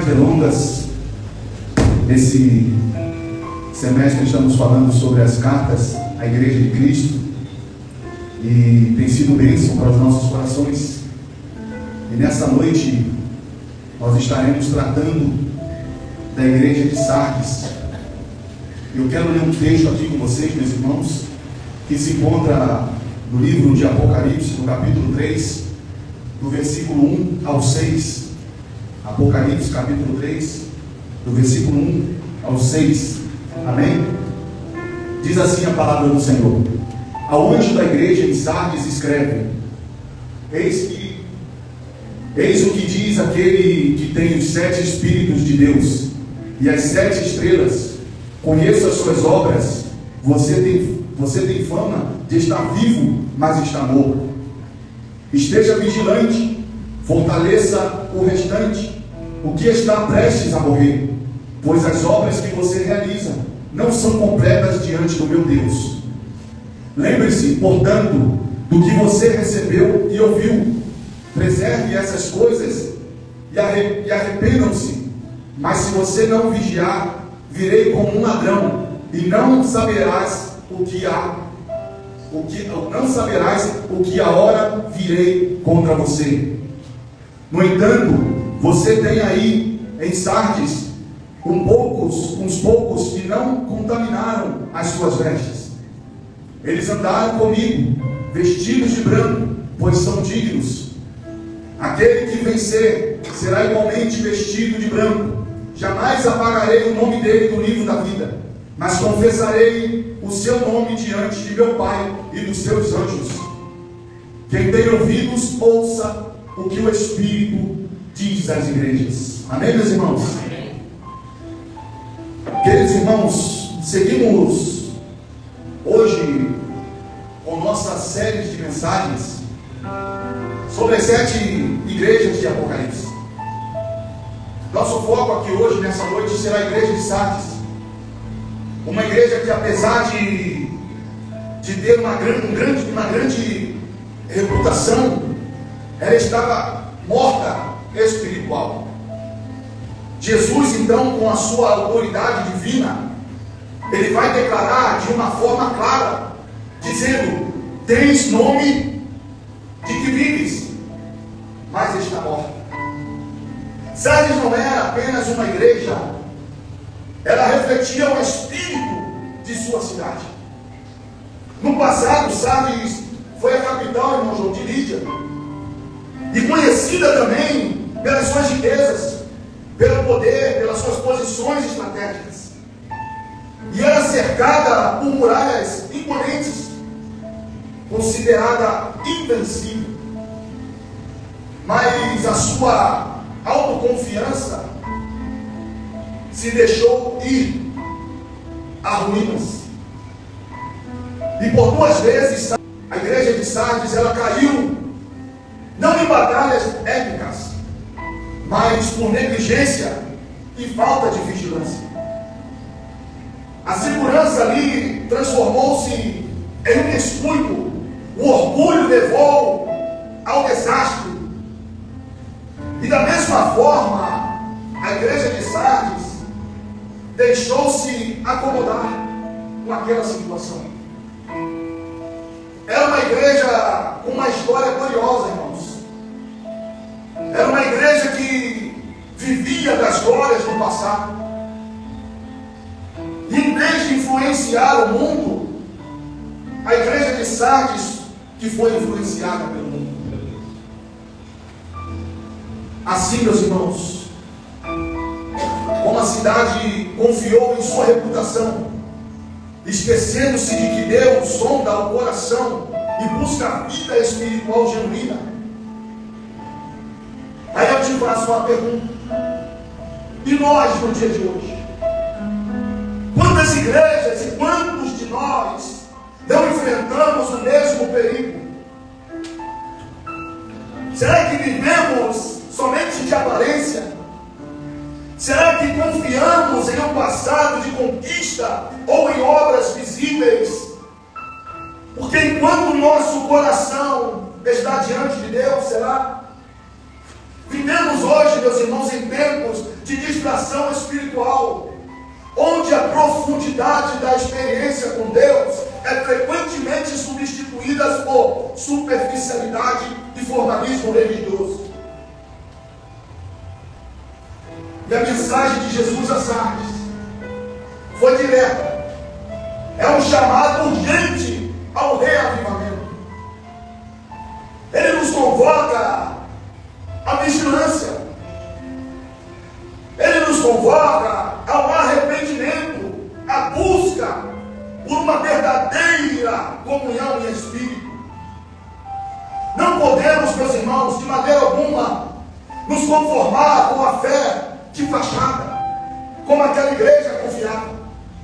mais delongas, nesse semestre estamos falando sobre as cartas à Igreja de Cristo e tem sido bênção para os nossos corações. E nessa noite nós estaremos tratando da Igreja de Sardes. Eu quero ler um texto aqui com vocês, meus irmãos, que se encontra no livro de Apocalipse, no capítulo 3, do versículo 1 ao 6. Apocalipse, capítulo 3, do versículo 1 ao 6. Amém? Diz assim a palavra do Senhor: ao anjo da igreja de Sardes escreve: Eis o que diz aquele que tem os 7 Espíritos de Deus e as 7 estrelas. Conheço as suas obras. Você tem fama de estar vivo, mas está morto. Esteja vigilante, fortaleça o restante, o que está prestes a morrer, pois as obras que você realiza não são completas diante do meu Deus. Lembre-se, portanto, do que você recebeu e ouviu. Preserve essas coisas e arrependam-se. Mas se você não vigiar, virei como um ladrão, e não saberás o que a hora virei contra você. No entanto, você tem aí em Sardes uns poucos que não contaminaram as suas vestes. Eles andaram comigo, vestidos de branco, pois são dignos. Aquele que vencer será igualmente vestido de branco. Jamais apagarei o nome dele do livro da vida, mas confessarei o seu nome diante de meu Pai e dos seus anjos. Quem tem ouvidos, ouça o que o Espírito diz às igrejas. Amém, meus irmãos? Queridos irmãos, seguimos hoje com nossa série de mensagens sobre as 7 igrejas de Apocalipse. Nosso foco aqui hoje, nessa noite, será a igreja de Sardes. Uma igreja que, apesar de ter uma grande reputação, ela estava morta espiritual. Jesus, então, com a sua autoridade divina, ele vai declarar de uma forma clara, dizendo: tens nome de que vives, mas está morta. Sardes não era apenas uma igreja, ela refletia o espírito de sua cidade. No passado, Sardes foi a capital, irmão João, de Lídia, e conhecida também pelas suas riquezas, pelo poder, pelas suas posições estratégicas. E era cercada por muralhas imponentes, considerada invencível. Mas a sua autoconfiança se deixou ir a ruínas. E por 2 vezes a igreja de Sardes, ela caiu, não em batalhas épicas, mas por negligência e falta de vigilância. A segurança ali transformou-se em um descuido. O orgulho levou ao desastre. E da mesma forma, a igreja de Sardes deixou-se acomodar com aquela situação. Era uma igreja com uma história gloriosa, irmãos. Era uma igreja que vivia das glórias do passado. E em vez de influenciar o mundo, a igreja de Sardes que foi influenciada pelo mundo. Assim, meus irmãos, como a cidade confiou em sua reputação, esquecendo-se de que Deus sonda o coração e busca a vida espiritual genuína. Aí eu te faço uma pergunta: e nós no dia de hoje? Quantas igrejas e quantos de nós não enfrentamos o mesmo perigo? Será que vivemos somente de aparência? Será que confiamos em um passado de conquista ou em obras visíveis? Porque enquanto o nosso coração está diante de Deus, será? Vivemos hoje, meus irmãos, em tempos de ministração espiritual, onde a profundidade da experiência com Deus é frequentemente substituída por superficialidade e formalismo religioso. E a mensagem de Jesus a Sardes foi direta. É um chamado urgente ao reavivamento. Ele nos convoca à vigilância. Ele nos convoca ao arrependimento, à busca por uma verdadeira comunhão em espírito. Não podemos, meus irmãos, de maneira alguma, nos conformar com a fé de fachada, como aquela igreja confiava,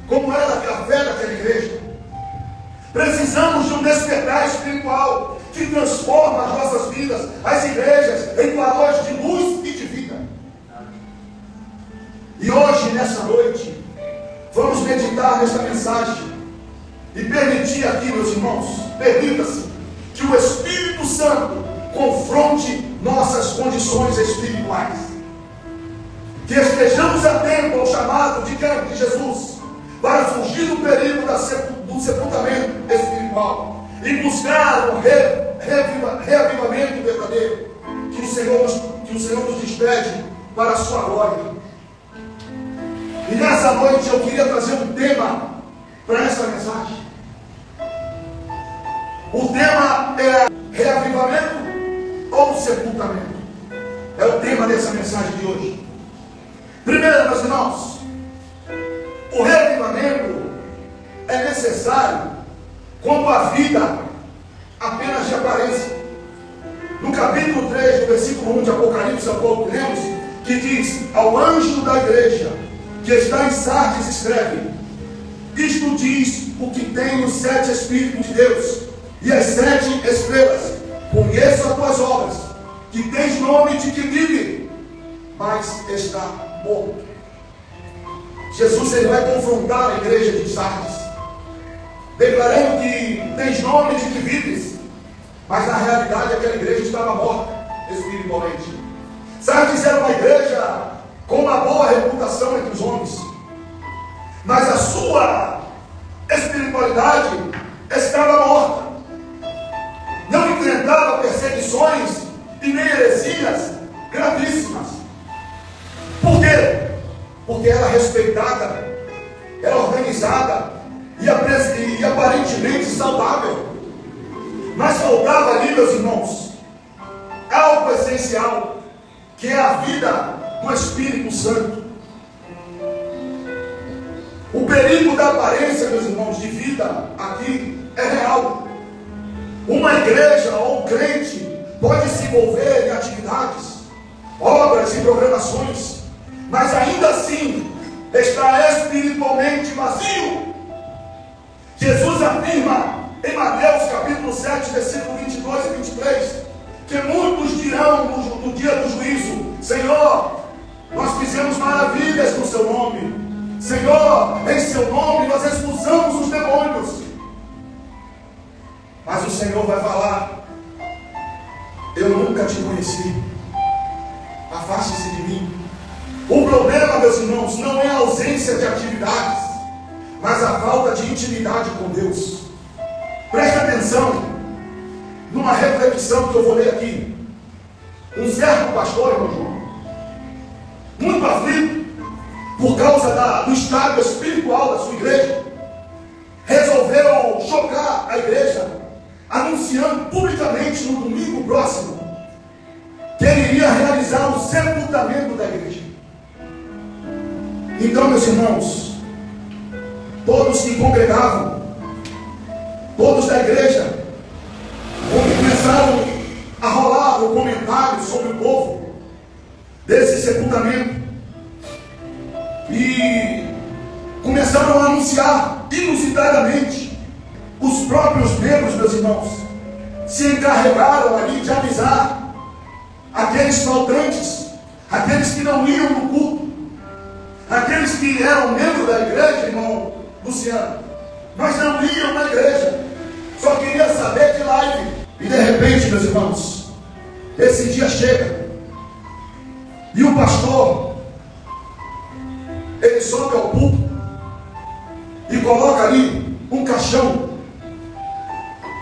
como era a fé daquela igreja. Precisamos de um despertar espiritual que transforma as nossas vidas, as igrejas, em faróis de luz e de vida. E hoje, nessa noite, vamos meditar nesta mensagem e permitir aqui, meus irmãos, permita-se que o Espírito Santo confronte nossas condições espirituais. Que estejamos atentos ao chamado de Jesus para fugir do perigo do sepultamento espiritual e buscar o reavivamento verdadeiro que o Senhor nos despede para a sua glória. E nessa noite eu queria trazer um tema para essa mensagem. O tema é reavivamento ou sepultamento. É o tema dessa mensagem de hoje. Primeiro, meus irmãos, o reavivamento é necessário quando a vida apenas de aparência. No capítulo 3, do versículo 1 de Apocalipse, há pouco lemos, que diz: ao anjo da igreja que está em Sardes escreve: isto diz o que tem os 7 Espíritos de Deus e as 7 estrelas. Conheço as tuas obras, que tens nome de que vive, mas está morto. Jesus, ele vai confrontar a igreja de Sardes, declarando que tens nome de que vives, mas na realidade aquela igreja estava morta espiritualmente. Sardes era uma igreja com uma boa reputação entre os homens, mas a sua espiritualidade estava morta. Não enfrentava perseguições e nem heresias gravíssimas. Por quê? Porque era respeitada, era organizada e aparentemente saudável. Mas faltava ali, meus irmãos, algo essencial, que é a vida do Espírito Santo. O perigo da aparência, meus irmãos, de vida aqui é real. Uma igreja ou um crente pode se envolver em atividades, obras e programações, mas ainda assim está espiritualmente vazio. Jesus afirma em Mateus capítulo 7, versículo 22 e 23, que muitos dirão no dia do juízo: Senhor, nós fizemos maravilhas no seu nome. Senhor, em seu nome nós expulsamos os demônios. Mas o Senhor vai falar: eu nunca te conheci, afaste-se de mim. O problema, meus irmãos, não é a ausência de atividades, mas a falta de intimidade com Deus. Preste atenção numa reflexão que eu vou ler aqui. Um certo pastor, irmão João, muito aflito por causa do estado espiritual da sua igreja, resolveu chocar a igreja, anunciando publicamente no domingo próximo que ele iria realizar o sepultamento da igreja. Então, meus irmãos, todos que congregavam, todos da igreja, começaram a rolar o comentário sobre o povo desse sepultamento e começaram a anunciar inusitadamente. Os próprios membros, meus irmãos, se encarregaram ali de avisar aqueles faltantes, aqueles que não iam no culto, aqueles que eram membros da igreja, irmão Luciano, mas não iam na igreja, só queria saber de live. E de repente, meus irmãos, esse dia chega e o pastor ele sobe ao púlpito e coloca ali um caixão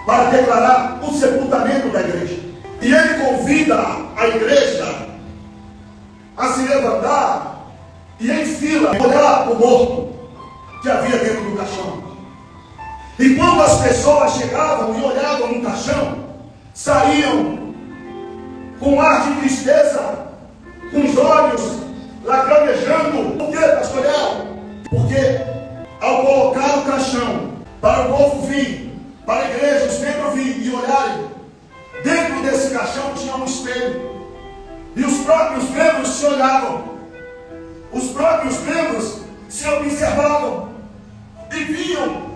para declarar o sepultamento da igreja. E ele convida a igreja a se levantar e em fila olhar para o morto que havia dentro do caixão. E quando as pessoas chegavam e olhavam no caixão, saíam com um ar de tristeza, com os olhos lacrimejando. Por quê, pastor Léo? Porque ao colocar o caixão para o povo vir, para a igreja, os membros virem e olharem, dentro desse caixão tinha um espelho. E os próprios membros se olhavam, os próprios membros se observavam e viam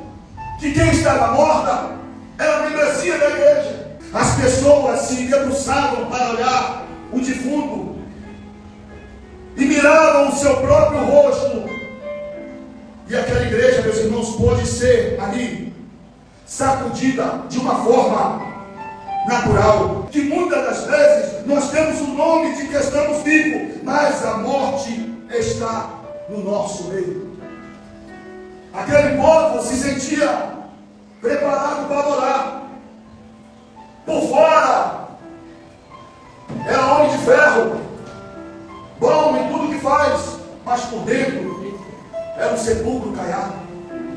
que quem estava morta era a membresia da igreja. As pessoas se debruçavam para olhar o defunto e miravam o seu próprio rosto. E aquela igreja, meus irmãos, pôde ser ali sacudida de uma forma natural, que muitas das vezes nós temos o nome de que estamos vivos, mas a morte está no nosso meio. Aquele povo se sentia preparado para adorar. Por fora era homem de ferro, bom em tudo que faz, mas por dentro era um sepulcro caiado,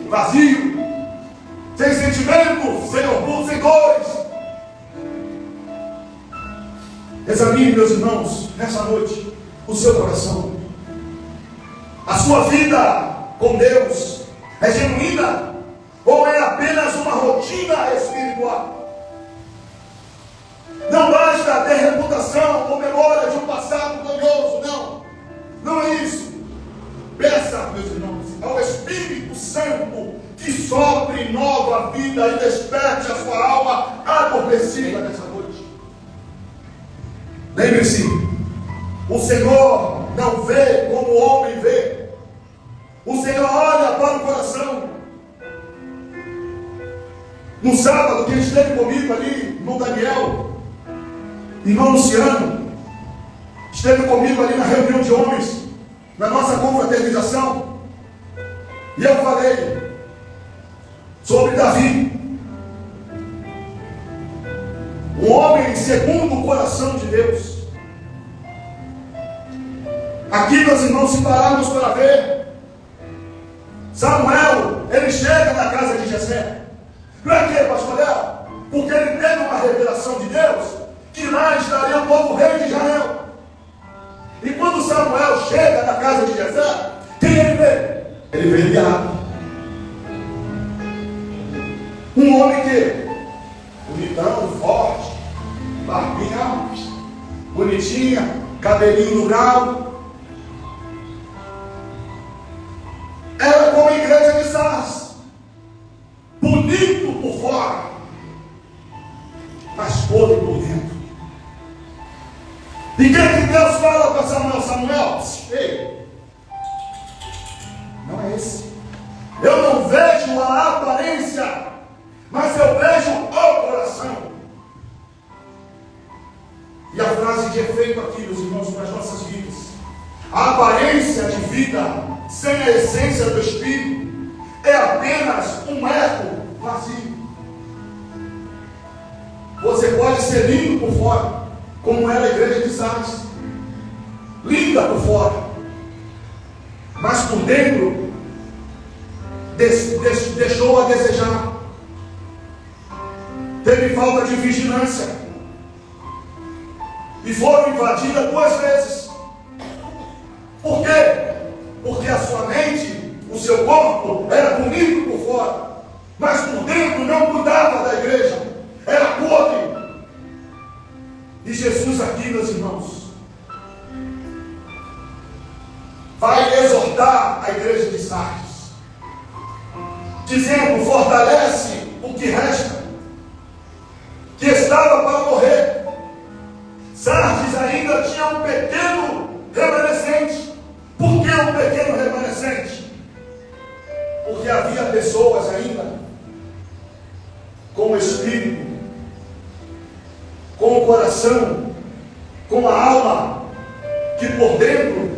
vazio, sem sentimento, sem orgulho, sem dores. Examine, meus irmãos, nessa noite, o seu coração. A sua vida com Deus é genuína ou é apenas uma rotina espiritual? Não basta ter reputação ou memória de um passado glorioso, não. Não é isso. Peça, meus irmãos, ao Espírito Santo que sopre nova vida e desperte a sua alma adormecida nessa noite. Lembre-se, o Senhor não vê como o homem vê. O Senhor olha para o coração. No sábado, quem esteve comigo ali, no Daniel, irmão Luciano, esteve comigo ali na reunião de homens, na nossa confraternização, e eu falei sobre Davi, um homem segundo o coração de Deus. Aqui, meus irmãos, se pararmos para ver, Samuel, ele chega na casa de Jessé. Para quê, pastor Léo? Porque ele teve uma revelação de Deus que lá estaria o novo rei de Israel. E quando Samuel chega na casa de Jessé, quem ele vê? Ele vê Eliabe, um homem que bonitão, forte, barbinha bonitinha, cabelinho no galo. Era como a igreja de Sardes, bonito por fora, mas podre por dentro. E o que Deus fala para Samuel? Samuel, ei, não é esse. Eu não vejo a aparência, mas eu vejo o coração. E a frase de efeito aqui, meus irmãos, para as nossas vidas: a aparência de vida sem a essência do Espírito é apenas um eco vazio. Você pode ser lindo por fora, como era a igreja de Sardes, linda por fora, mas por dentro deixou a desejar. Teve falta de vigilância e foram invadidas 2 vezes. Por quê? Porque a sua mente, o seu corpo era bonito por fora, mas por dentro não cuidava da igreja, era podre. E Jesus aqui, meus irmãos, vai exortar a igreja de Sardes, dizendo: fortalece o que resta, que estava para morrer. Sardes ainda tinha um pequeno remanescente. Por que um pequeno remanescente? Porque havia pessoas ainda com o espírito, com o coração, com a alma, que por dentro,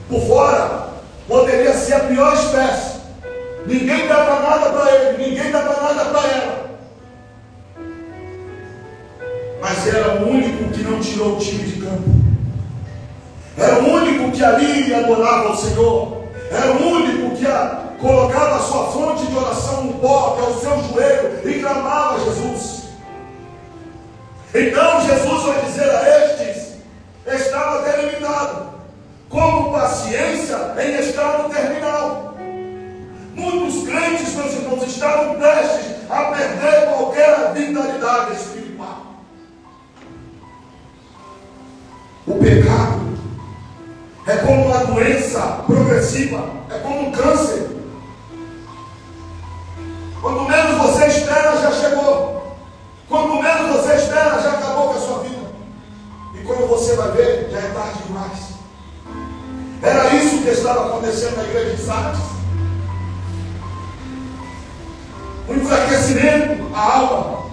por fora, poderia ser a pior espécie. Ninguém dava nada para ele, ninguém dava nada para ela. Mas era o único que não tirou o time de campo. Era o único que ali adorava o Senhor. Era o único que colocava a sua fonte de oração no pó, que é o seu joelho, e clamava a Jesus. Então Jesus vai dizer a estes: estava delimitado, como paciência em estado terminal. Muitos crentes, meus irmãos, estavam prestes a perder qualquer vitalidade espiritual. O pecado é como uma doença progressiva, é como um câncer. Quando menos você espera, já chegou. Quando menos você espera, já acabou com a sua vida. E quando você vai ver, já é tarde demais. Era isso que estava acontecendo na igreja de Sardes. O enfraquecimento, a alma.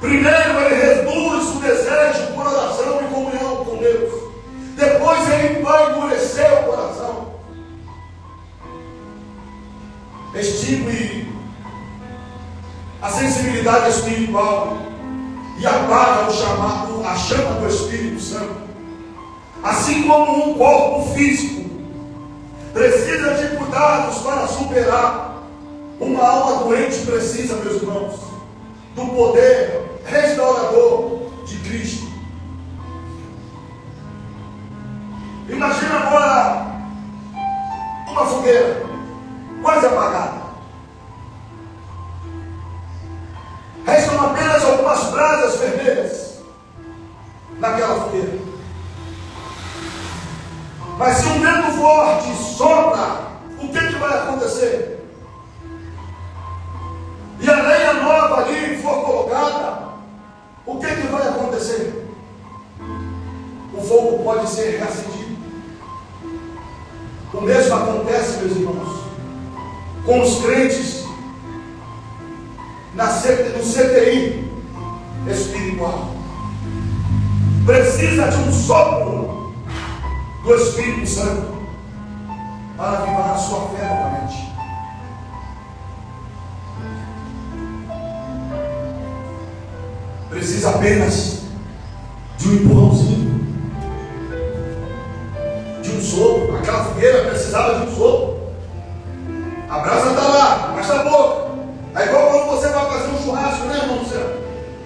Primeiro ele reduz o desejo por oração e comunhão com Deus. Depois ele vai endurecer o coração. Extingue a sensibilidade espiritual e apaga a chama do Espírito Santo. Assim como um corpo físico precisa de cuidados para superar, uma alma doente precisa, meus irmãos, do poder restaurador de Cristo. Imagina agora uma fogueira quase apagada. Restam apenas algumas brasas vermelhas naquela fogueira. Mas se um vento forte sopra, o que vai acontecer? E a lenha nova ali for colocada, o que vai acontecer? O fogo pode ser reacendido. O mesmo acontece, meus irmãos, com os crentes no CTI espiritual. Precisa de um sopro do Espírito Santo para avivar a sua fé novamente. Precisa apenas de um empurrãozinho, de um sopro. Aquela fogueira precisava de um sopro. A brasa está lá, mas está pouca. É igual quando você vai fazer um churrasco, né, irmão do céu?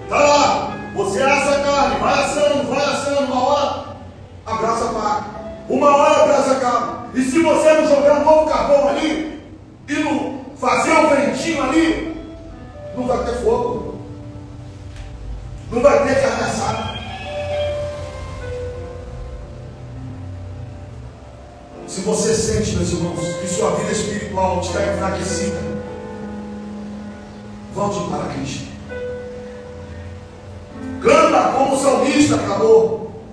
Está lá, você assa a carne, vai assando, uma hora a brasa apaga, uma hora a brasa acaba. E se você não jogar um novo carvão ali, e não fazer um ventinho ali, não vai ter fogo, não vai ter carne assada. Se você sente, meus irmãos, que sua vida espiritual está enfraquecida, volte para Cristo. Clama como o salmista clamou: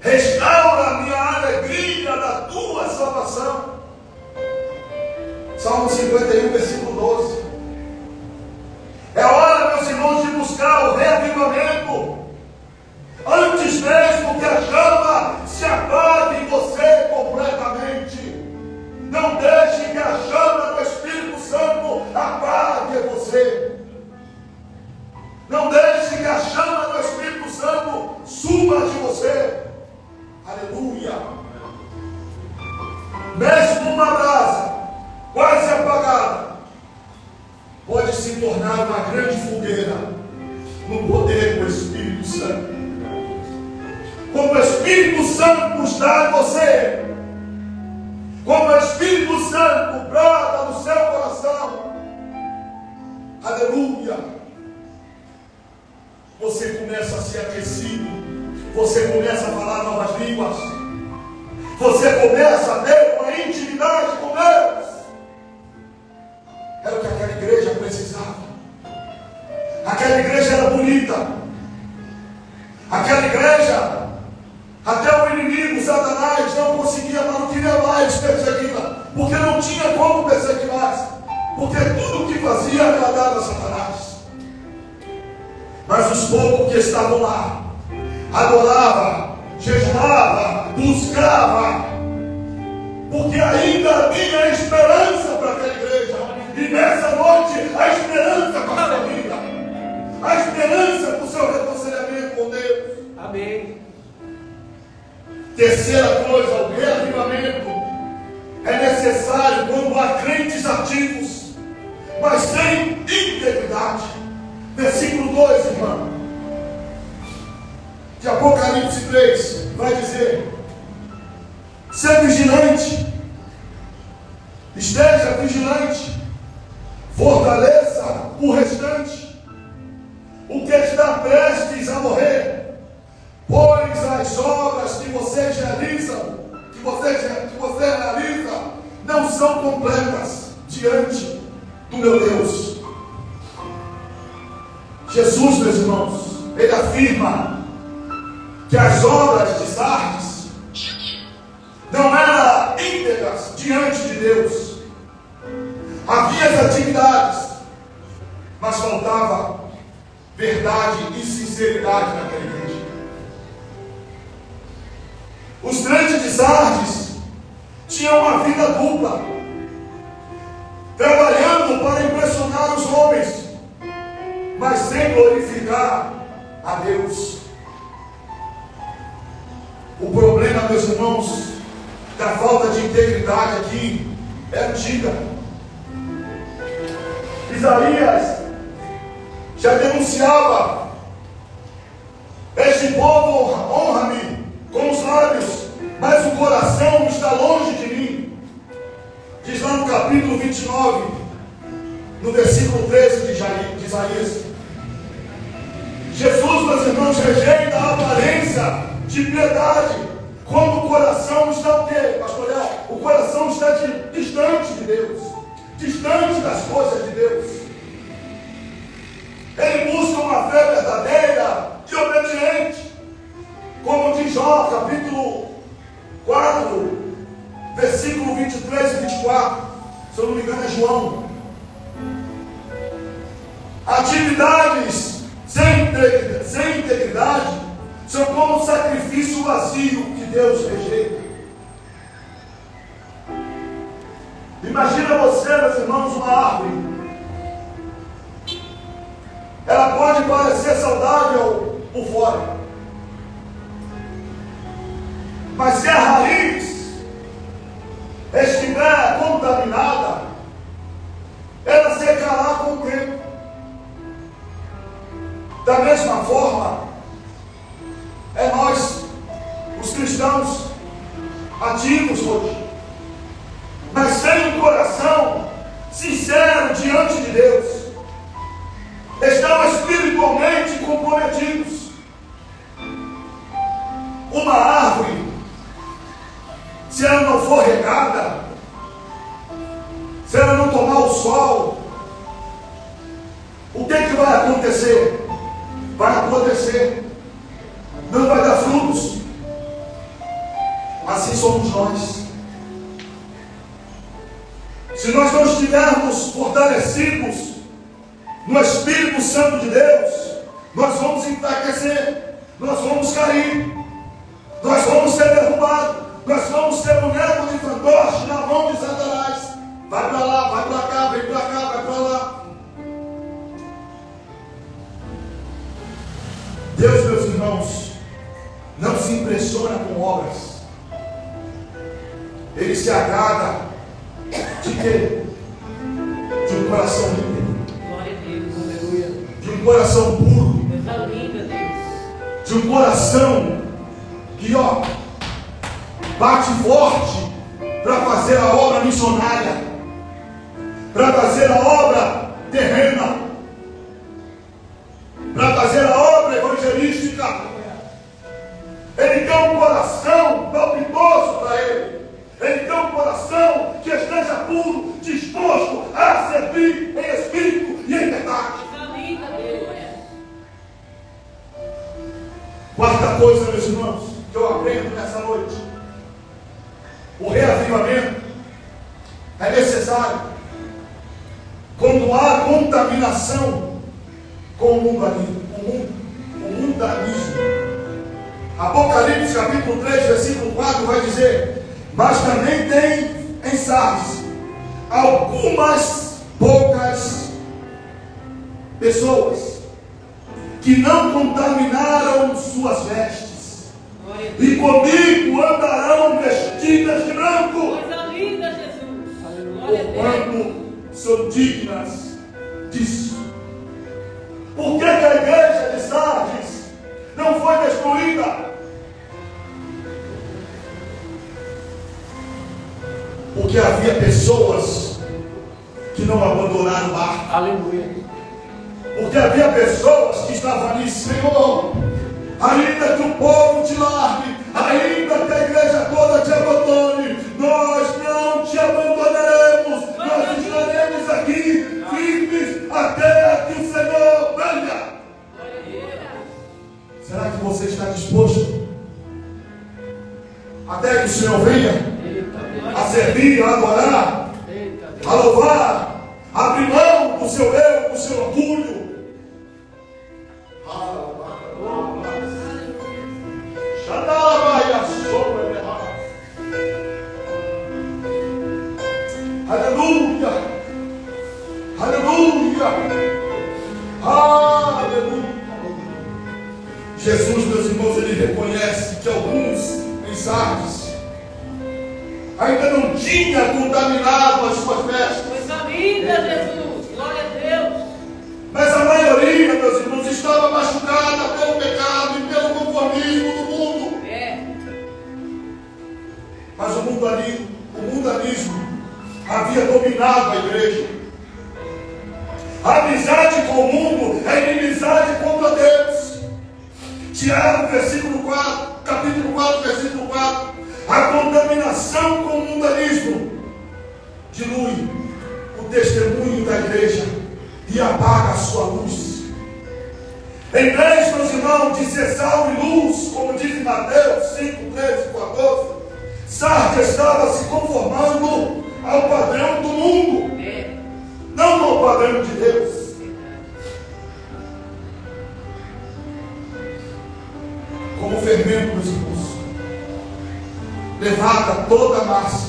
restaura a minha alegria da tua salvação. Salmo 51, versículo 12. É hora, meus irmãos, de buscar o reavivamento, antes mesmo que a chama se apague em você completamente. Não deixe que a chama do Espírito Santo apague você. Não deixe que a chama do Espírito Santo suba de você. Aleluia. Mesmo uma brasa quase apagada pode se tornar uma grande fogueira no poder do Espírito Santo. Como o Espírito Santo está em você, como o Espírito Santo brota no seu coração, aleluia, você começa a ser aquecido, você começa a falar novas línguas, você começa a ter uma intimidade com Deus. Era o que aquela igreja precisava. Aquela igreja era bonita, aquela igreja, até o inimigo, Satanás, não conseguia, mas não queria mais persegui-la, porque não tinha como perseguir mais, porque tudo o que fazia agradava a Satanás. Mas os poucos que estavam lá, adorava, jejuava, buscava porque ainda havia esperança para aquela igreja. E nessa noite, a esperança para a sua vida, a esperança para o seu reconciliamento com Deus. Amém. Terceira coisa, o reavivamento é necessário quando há crentes ativos, mas sem integridade. Versículo 2, irmão, de Apocalipse 3, vai dizer: seja vigilante, esteja vigilante, fortaleça o restante, o que está prestes a morrer, pois as obras que vocês realizam, que você realiza, não são completas diante do meu Deus. Jesus, meus irmãos, ele afirma que as obras de Sardes não eram íntegras diante de Deus. Havia as atividades, mas faltava verdade e sinceridade naquela igreja. Os crentes de Sardes tinham uma vida dupla, trabalhando para impressionar os homens, mas sem glorificar a Deus. O problema, meus irmãos, da falta de integridade aqui é antiga. Isaías já denunciava: este povo honra-me com os lábios, mas o coração está longe de mim. Diz lá no capítulo 29, no versículo 13 de Isaías. Jesus, meus irmãos, rejeita a aparência de piedade, quando o coração está o quê, pastor Léo? O coração está distante de Deus, distante das coisas de Deus. Ele busca uma fé verdadeira e obediente, como diz Jó, capítulo 4, versículo 23 e 24, se eu não me engano é João. Atividades sem integridade são como um sacrifício vazio que Deus rejeita. Imagina você, meus irmãos, uma árvore. Ela pode parecer saudável por fora, mas se a raiz estiver contaminada, ela secará com o tempo. Da mesma forma, é nós, os cristãos, ativos hoje, mas sem um coração sincero diante de Deus, estão espiritualmente comprometidos. Uma árvore, se ela não for regada, se ela não tomar o sol, o que vai acontecer? Vai apodrecer, não vai dar frutos. Assim somos nós. Se nós não estivermos fortalecidos no Espírito Santo de Deus, nós vamos enfraquecer, nós vamos cair, nós vamos ser derrubados, nós vamos ser boneco de fantoche na mão de Satanás. Vai para lá, vai para cá, vem para cá, vai para lá. Deus, meus irmãos, não se impressiona com obras. Ele se agrada de quê? De um coração limpo. Glória a Deus, aleluia. De um coração puro. Coisa linda, Deus. De um coração que, bate forte para fazer a obra missionária, para fazer a obra terrena, para fazer a obra evangelística. Ele tem um coração palpitoso para ele. Ele tem um coração que esteja puro, disposto a servir em espírito e em verdade. Quarta coisa, meus irmãos, que eu aprendo nessa noite: o reavivamento é necessário quando há contaminação com o mundanismo. Apocalipse capítulo 3, versículo 4 vai dizer Mas também tem em Sardes algumas poucas pessoas que não contaminaram suas vestes, e comigo andarão vestidas de branco, Coisa linda, Jesus. Glória a Deus. porquanto são dignas disso. Por que a igreja de Sardes não foi destruída? Porque havia pessoas que não abandonaram o barco. Aleluia. Porque havia pessoas que estavam ali, Senhor, ainda que o povo te largue, ainda que a igreja toda te abandone, nós não te abandonaremos, nós estaremos aqui firmes até que o Senhor venha. Será que você está disposto até que o Senhor venha a servir, a adorar, a louvar, a abrir mão do seu eu, do seu orgulho? Aleluia, aleluia, aleluia. Jesus, meus irmãos, ele reconhece que alguns em Sardes ainda não tinha contaminado as suas vestes. Coisa linda, Jesus. Glória a Deus. Mas a maioria, meus irmãos, estava machucada pelo pecado e pelo conformismo do mundo. Mas o mundanismo havia dominado a igreja. A amizade com o mundo é inimizade contra Deus. Tiago, capítulo 4, versículo 4. A contaminação com o mundanismo dilui o testemunho da igreja e apaga a sua luz. Em vez, meus irmãos, de ser sal e luz, como diz em Mateus 5, 13 e 14, Sardes estava se conformando ao padrão do mundo, não ao padrão de Deus. Como fermento, meus irmãos, levada toda a massa,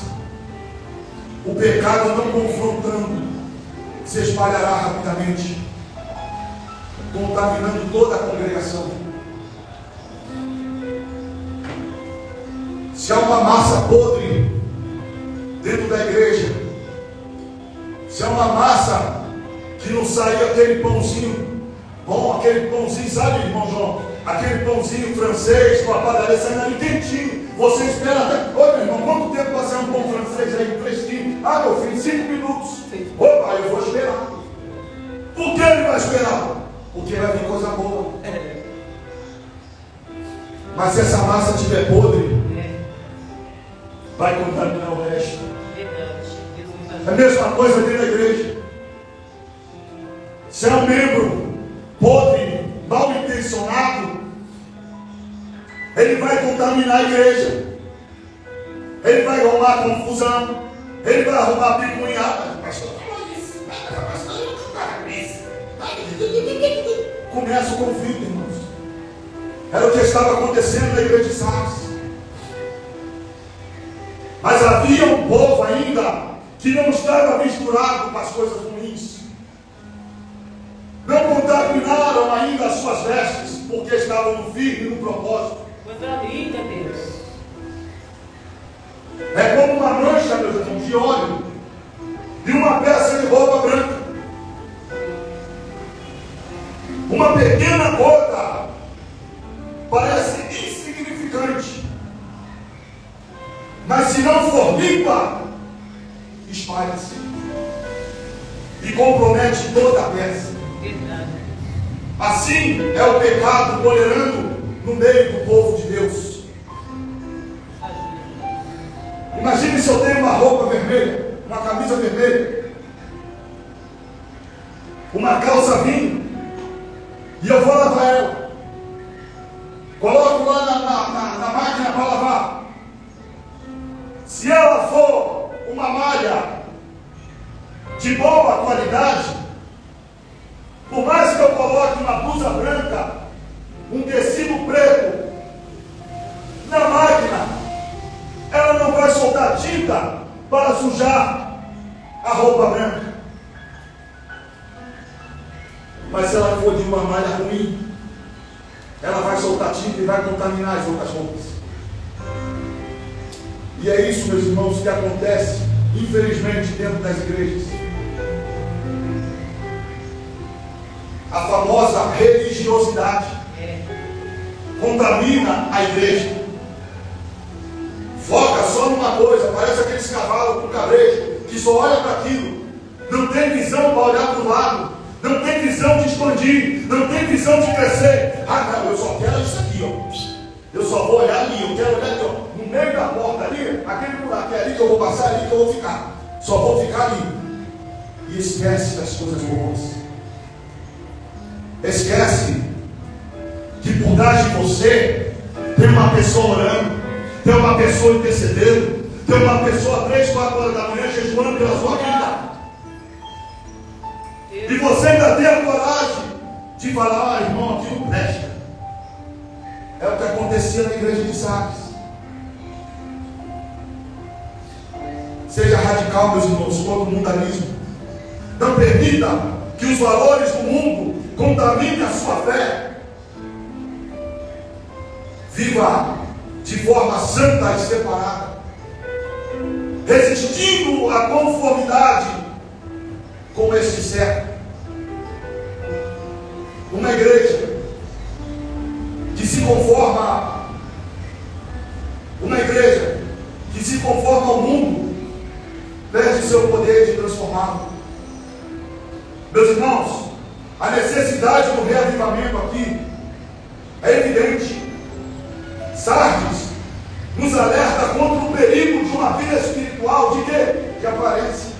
o pecado não confrontando se espalhará rapidamente, contaminando toda a congregação. Se há uma massa podre dentro da igreja, se há uma massa que não sai aquele pãozinho bom, aquele pãozinho, sabe, irmão João? Aquele pãozinho francês com a padaria saindo ali quentinho. Você espera até. Oi, meu irmão, quanto tempo vai ser um pão francês aí fresquinho? Ah, meu filho, 5 minutos. Opa, eu vou esperar. Por que ele vai esperar? Porque vai vir coisa boa. Mas se essa massa estiver podre, vai contaminar o resto. É a mesma coisa dentro da igreja. Se é um membro podre, mal intencionado, ele vai contaminar a igreja. Ele vai arrumar confusão. Ele vai arrumar picuinhada. Começa o conflito, irmãos. Era o que estava acontecendo na igreja de Sardes. Mas havia um povo ainda que não estava misturado com as coisas ruins. Não contaminaram ainda as suas vestes, porque estavam firmes no propósito. Coisa linda, Deus. É como uma mancha, meus irmãos, de óleo e uma peça de roupa branca. Uma pequena gota parece insignificante, mas se não for limpa, espalha-se e compromete toda a peça. Assim é o pecado tolerando no meio do povo de Deus. Imagine se eu tenho uma roupa vermelha, uma camisa vermelha, uma calça vinho, e eu vou lavar ela, coloco lá na máquina para lavar. Se ela for uma malha de boa qualidade, por mais que eu coloque uma blusa branca, um tecido preto na máquina, ela não vai vai soltar tinta para sujar a roupa branca. Mas se ela for de uma malha ruim, ela vai soltar tinta e vai contaminar as outras roupas. E é isso, meus irmãos, que acontece, infelizmente, dentro das igrejas. A famosa religiosidade contamina a igreja. Foca só numa coisa, parece aqueles cavalos com cabrejo, que só olha para aquilo, não tem visão para olhar para o lado, não tem visão de expandir, não tem visão de crescer. Ah, não, eu só quero isso aqui, ó. Eu só vou olhar ali, eu quero olhar aqui, ó. No meio da porta ali, aquele buraco, é ali que eu vou passar, é ali que eu vou ficar. Só vou ficar ali. E esquece das coisas boas. Esquece que por trás de você tem uma pessoa orando, tem uma pessoa intercedendo, tem uma pessoa 3, 4 horas da manhã jejuando pela sua vida. E você ainda tem a coragem de falar: ah, irmão, aqui não presta. É o que acontecia na igreja de Sardes. Seja radical, meus irmãos, contra o mundanismo. Não permita que os valores do mundo contaminem a sua fé. Viva de forma santa e separada, resistindo à conformidade com este século. Uma igreja que se conforma, uma igreja que se conforma ao mundo, perde seu poder de transformá-lo. Meus irmãos, a necessidade do reavivamento aqui é evidente. Sardes nos alerta contra o perigo de uma vida espiritual de quê? De aparência,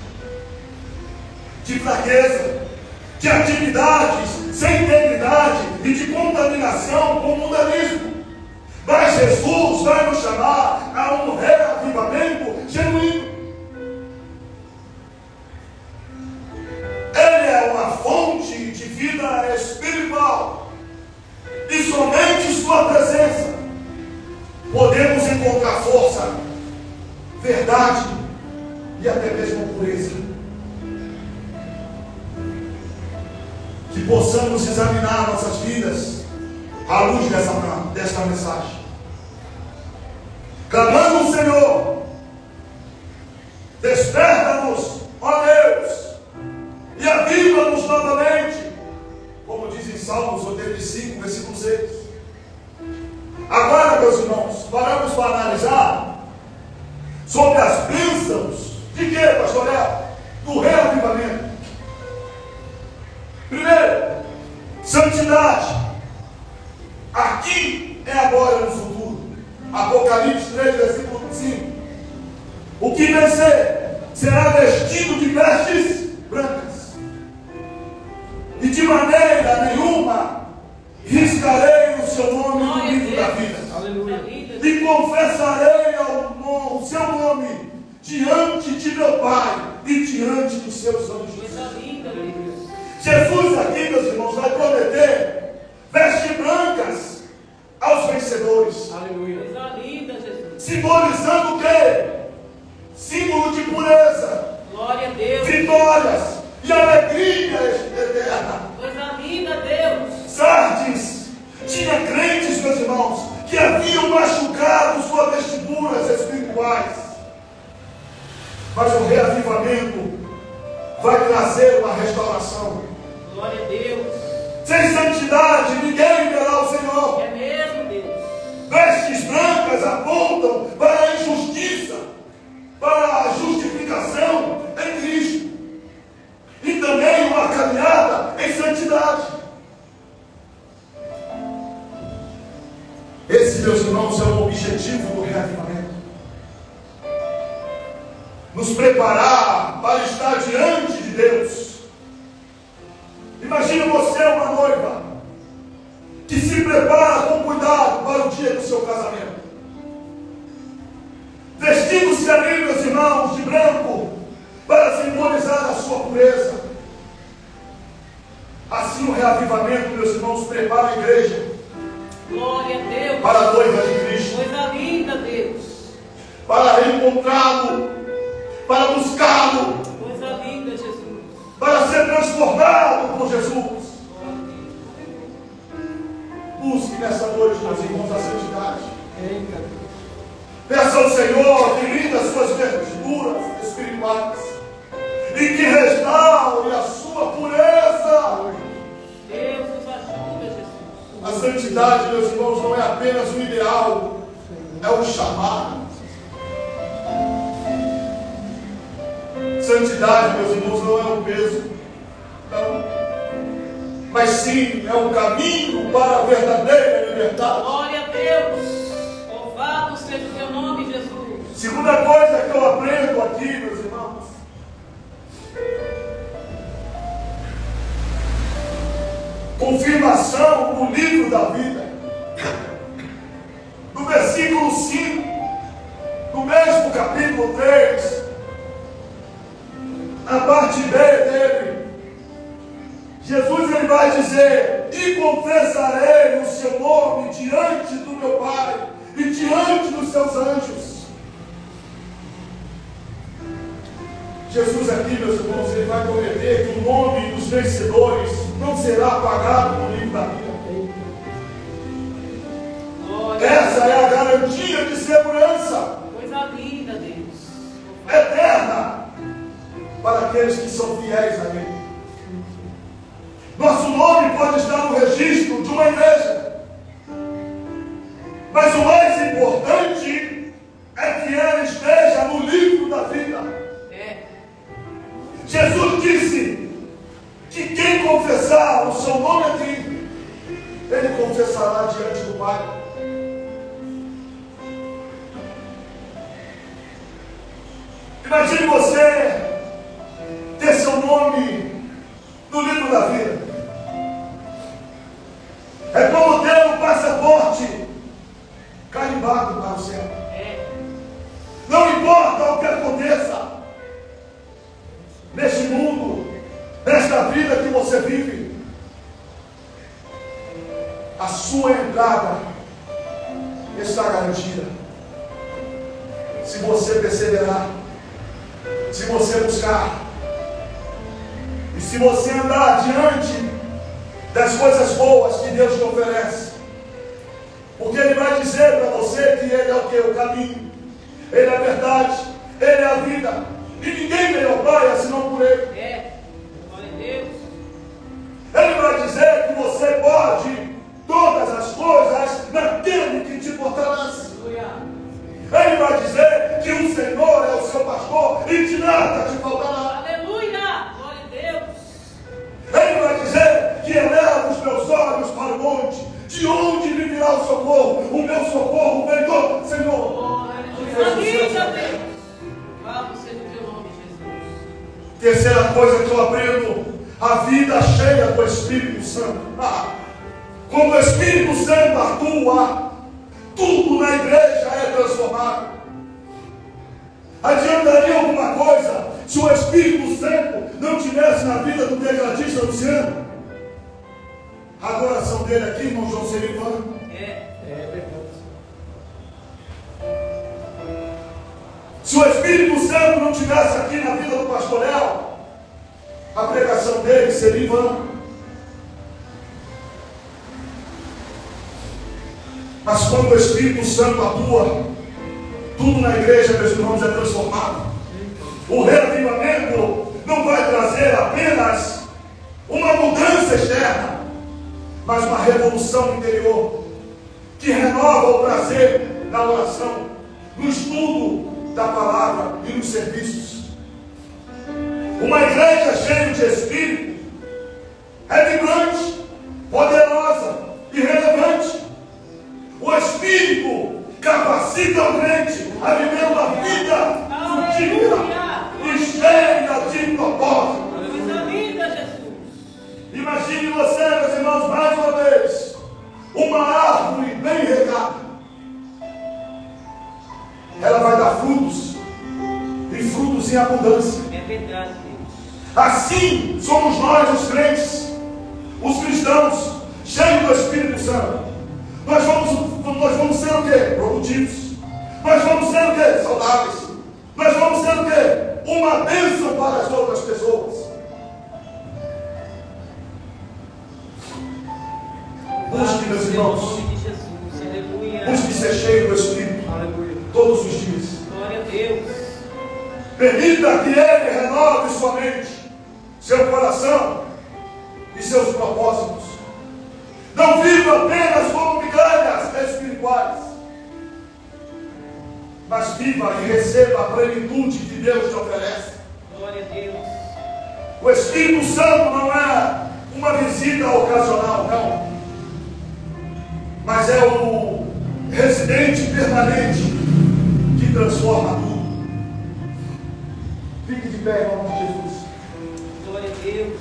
de fraqueza, de atividades sem integridade e de contaminação com o mundanismo. Mas Jesus vai nos chamar a um reavivamento genuíno. Ele é uma fonte de vida espiritual e somente em sua presença podemos encontrar força, verdade e até mesmo pureza. Que possamos examinar nossas vidas à luz desta mensagem, clamando ao Senhor: desperta-nos, ó Deus, e aviva-nos novamente, como diz em Salmos 85, versículo 6. Agora, meus irmãos, paramos para analisar sobre as bênçãos de quê, pastor Léo? Do reavivamento. Primeiro, santidade. Aqui é agora no futuro. Apocalipse 3, versículo 5. O que vencer será vestido de vestes brancas, e de maneira nenhuma riscarei o seu nome no livro da vida. Aleluia. E confessarei o seu nome diante de meu Pai e diante dos seus anjos. Coisa linda, Deus. Jesus aqui, meus irmãos, vai prometer vestes brancas aos vencedores. Aleluia. Coisa linda, Jesus. Simbolizando o quê? Símbolo de pureza, Glória a Deus. vitórias e alegria eterna. Coisa linda, Deus. Sardes tinha crentes, meus irmãos, que haviam machucado suas vestiduras espirituais. Mas o reavivamento vai trazer uma restauração. Glória a Deus. Sem santidade ninguém verá o Senhor. É mesmo, Deus. Vestes brancas apontam para a injustiça, para a justificação em Cristo, e também uma caminhada em santidade. Esse, meus irmãos, é o objetivo do reavivamento. Nos preparar para estar diante de Deus. Imagine você, uma noiva, que se prepara com cuidado para o dia do seu casamento, vestindo-se ali, meus irmãos, de branco, para simbolizar a sua pureza. Assim o reavivamento, meus irmãos, prepara a igreja Glória a Deus. para a noiva de Cristo. Coisa linda, Deus. para reencontrá-lo, para buscá-lo, Coisa linda, Jesus. para ser transformado por Jesus. Busque nessa noite, meus irmãos, a santidade. Peça ao Senhor que limpe as suas verduras espirituais e que restaure a sua pureza. Deus nos ajuda, Jesus. A santidade, meus irmãos, não é apenas um ideal, é um chamado. Santidade, meus irmãos, não é um peso, não. Mas sim, é um caminho para a verdadeira liberdade. Glória a Deus. Louvado seja o teu nome, Jesus. Segunda coisa que eu aprendo aqui, meus irmãos, confirmação no livro da vida, no versículo 5, no mesmo capítulo 3, a parte B dele, Jesus ele vai dizer: e confessarei o seu nome diante do meu Pai e diante dos seus anjos. Jesus aqui, meus irmãos, ele vai prometer que o nome dos vencedores não será apagado no livro da vida. Glória. Essa é a garantia de segurança Coisa linda, Deus. eterna para aqueles que são fiéis a Ele. Nosso nome pode estar no registro de uma igreja, mas o mais importante é que ela esteja no livro da vida. É. Jesus disse que quem confessar o seu nome aqui, ele confessará diante do Pai. Imagine você ter seu nome no livro da vida. É como ter um passaporte carimbado para o céu. É. Não importa o que aconteça neste mundo, nesta vida que você vive, a sua entrada está garantida. Se você perseverar, se você buscar, e se você andar diante das coisas boas que Deus te oferece, porque Ele vai dizer para você que Ele é o que? O caminho, Ele é a verdade, Ele é a vida, e ninguém vem ao Pai senão por Ele. É. Glória a Deus. Ele vai dizer que você pode todas as coisas naquele que te fortalece. Aleluia. Ele vai dizer que o Senhor é o seu pastor e de nada te faltará. Aleluia. Glória a Deus. Ele vai dizer que eleva os meus olhos para o monte, de onde me virá o socorro? O meu socorro vem do Senhor. Coisa linda, Deus. Louvado seja o teu nome, Jesus. Terceira coisa que eu aprendo: a vida cheia do Espírito Santo. Quando o Espírito Santo atua, tudo na igreja é transformado. Adiantaria alguma coisa se o Espírito Santo não tivesse na vida do tecladista Luciano? A adoração dele aqui, irmão João, seria em vão. É verdade. Se o Espírito Santo não tivesse aqui na vida do pastor Léo, a pregação dele seria em vão. Mas quando o Espírito Santo atua, tudo na igreja, meus irmãos, é transformado. O reavivamento não vai trazer apenas uma mudança externa, mas uma revolução interior, que renova o prazer da oração, no estudo da palavra e nos serviços. Uma igreja cheia de Espírito é vibrante, poderosa e relevante. O Espírito capacita o crente a viver uma vida digna e cheia de propósito. Coisa linda, Jesus. Imagine você, meus irmãos, mais uma vez, uma árvore bem regada. Ela vai dar frutos, e frutos em abundância. É verdade, Deus. Assim somos nós, os crentes, os cristãos, cheios do Espírito Santo. Nós vamos ser o quê? Produtivos. Nós vamos ser o quê? Saudáveis. Nós vamos ser o quê? Uma bênção para as outras pessoas. Busque, meus irmãos. Busque ser cheio do Espírito. Aleluia. Todos os dias. Glória a Deus. Permita que Ele renove sua mente, seu coração e seus propósitos. Não viva apenas como migalhas espirituais, mas viva e receba a plenitude que Deus te oferece. Glória a Deus. O Espírito Santo não é uma visita ocasional, não. Mas é o residente permanente que transforma tudo. Fique de pé em nome de Jesus. Glória a Deus.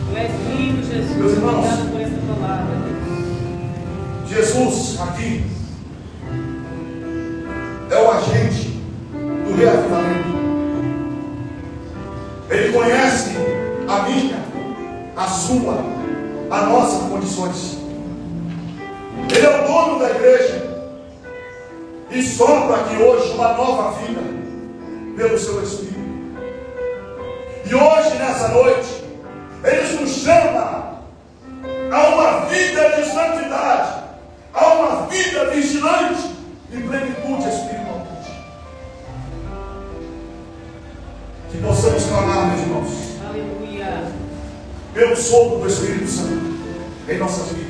Tu és lindo, Jesus. Meus irmãos, obrigado por esta palavra, Deus. Jesus aqui é o agente do reavivamento. Ele conhece a minha, a sua, a nossas condições. Ele é o dono da igreja e sopra aqui hoje uma nova vida pelo seu Espírito. E hoje, nessa noite, Ele nos chama a uma vida de santidade, a uma vida vigilante e plenitude espiritualmente. Que possamos clamar, meus irmãos, Aleluia. pelo sopro do Espírito Santo em nossas vidas.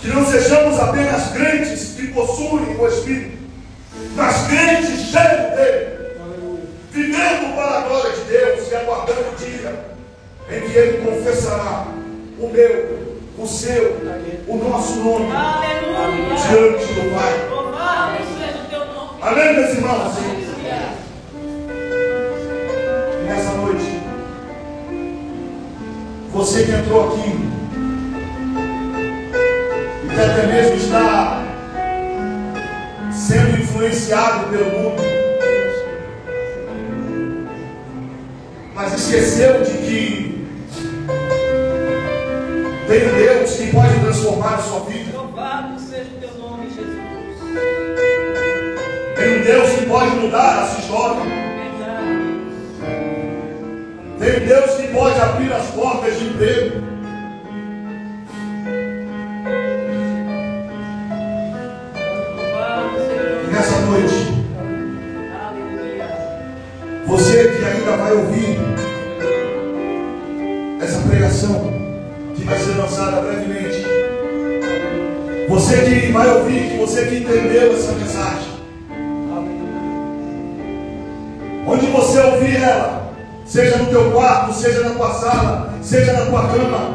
Que não sejamos apenas crentes que possuem o Espírito, mas crentes cheios dele, vivendo para a glória de Deus e aguardando o dia em que Ele confessará o meu, o seu, o nosso nome Aleluia. diante do Pai. Louvado seja o teu nome. Amém, meus irmãos? Aleluia. E nessa noite, você que entrou aqui e que até mesmo está sendo influenciado pelo mundo, mas esqueceu de que tem um Deus que pode transformar a sua vida. Louvado seja o teu nome, Jesus. Tem um Deus que pode mudar a sua história. Verdade. Tem um Deus que pode abrir as portas de emprego. Louvado seja o E teu nessa noite, nome. Aleluia. você que ainda vai ouvir essa pregação que vai ser lançada brevemente, você que vai ouvir, você que entendeu essa mensagem, onde você ouvir ela, seja no teu quarto, seja na tua sala, seja na tua cama,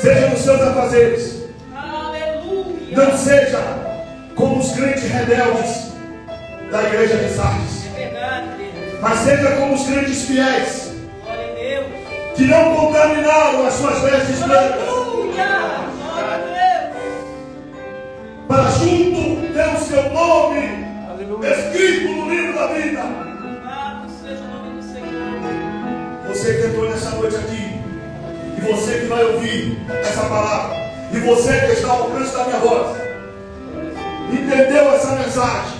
seja nos seus afazeres, Aleluia. não seja como os crentes rebeldes da igreja de Sardes, É verdade, Deus. mas seja como os crentes fiéis, Glória a Deus. que não contaminaram as suas vestes brancas, Aleluia. Glória a Deus. para junto ter o seu nome escrito no livro da vida. Louvado seja o nome do Senhor. Você que entrou nessa noite aqui, e você que vai ouvir essa palavra, e você que está ao alcance da minha voz, entendeu essa mensagem,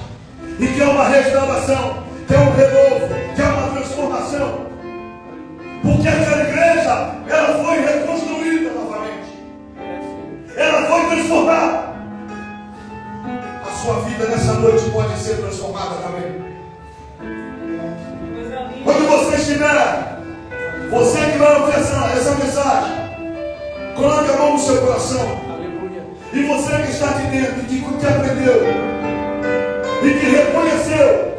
e que é uma restauração, que é um renovo, que é uma transformação, porque aquela igreja, ela foi reconstruída novamente, ela foi transformada. A sua vida nessa noite pode ser transformada também. Coisa linda. Quando você estiver, você que vai ouvir essa mensagem, coloque a mão no seu coração. E você que está aqui dentro, que aprendeu e que reconheceu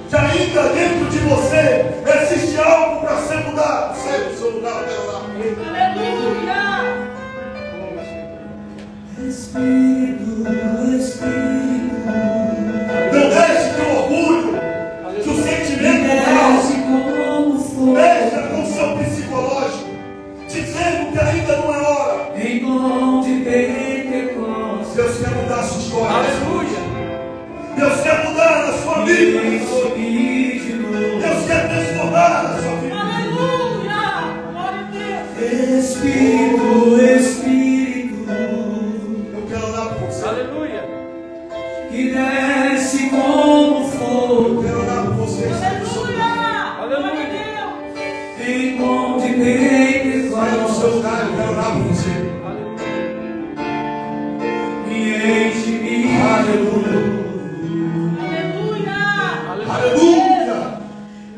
que ainda dentro de você existe algo para ser mudado, sai do seu lugar, eu quero lá. Aleluia. Não deixe que o orgulho, que o sentimento moral mexa com o seu psicológico, dizendo que ainda não é hora. Deus quer mudar a sua história. Aleluia. Deus quer mudar a sua vida. Deus quer transformar a sua vida. Aleluia. Glória a Deus. Espírito que desce como fogo. Quero orar por você. Aleluia! Em nome de Deus, Vai no seu lugar, eu quero orar por você. me enche-me. Aleluia. Aleluia! Aleluia.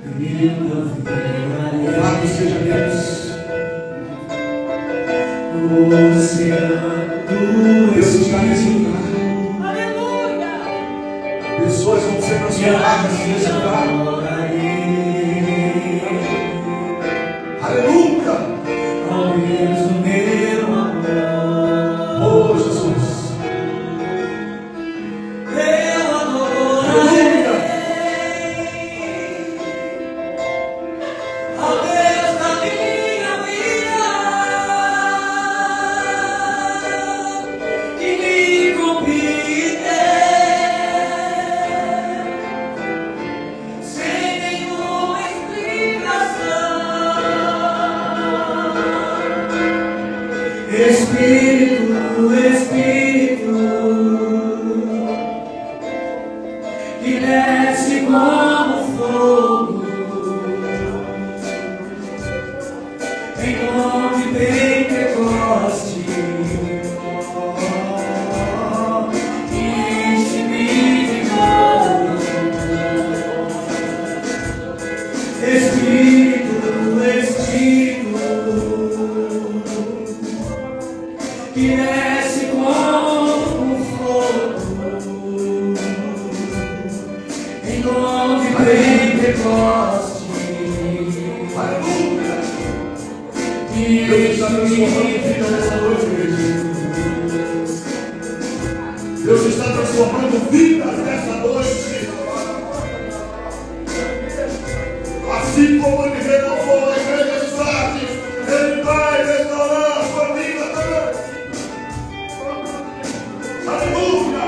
Aleluia. Louvado seja Deus. O oceano do Deus está nesse lugar. Aleluia! Pessoas vão ser transformadas nesse lugar. Aleluia. Ao Deus do meu amor, Oh, Jesus. eu Aleluia. ao Deus da minha vida, que me compreende sem nenhuma explicação. Espírito, Espírito, que desce como fogo, em nome de Pentecoste, enche-me de novo. Espírito, Espírito, que desce como fogo, em nome de Pentecoste. Aleluia. Deus está transformando vidas nessa noite, igreja. Deus está transformando vidas nessa noite. Assim como Ele renovou a igreja de Sardes, Ele vai restaurar a sua vida também. Aleluia.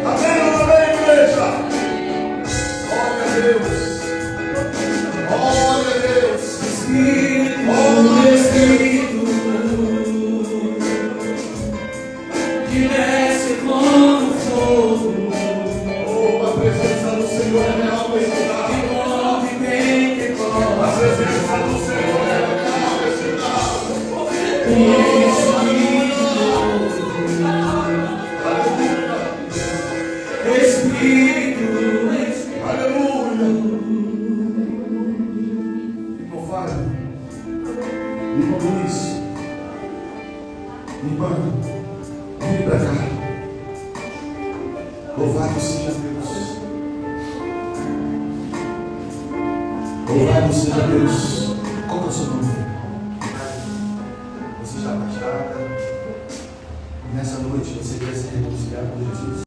Amém ou não amém, igreja? Glória a Deus. Glória a Deus. Espírito, que desce como fogo, Oh, a presença do Senhor é real nesse lugar. em nome de Pentecoste. A presença do Senhor é real nesse lugar. Espírito, Aleluia. Irmão Fábio, irmão Luiz, irmã, vem pra cá. Louvado seja Deus. Louvado seja Deus. Qual é o seu nome? Você já é casada? Nessa noite você quer se reconciliar com Jesus?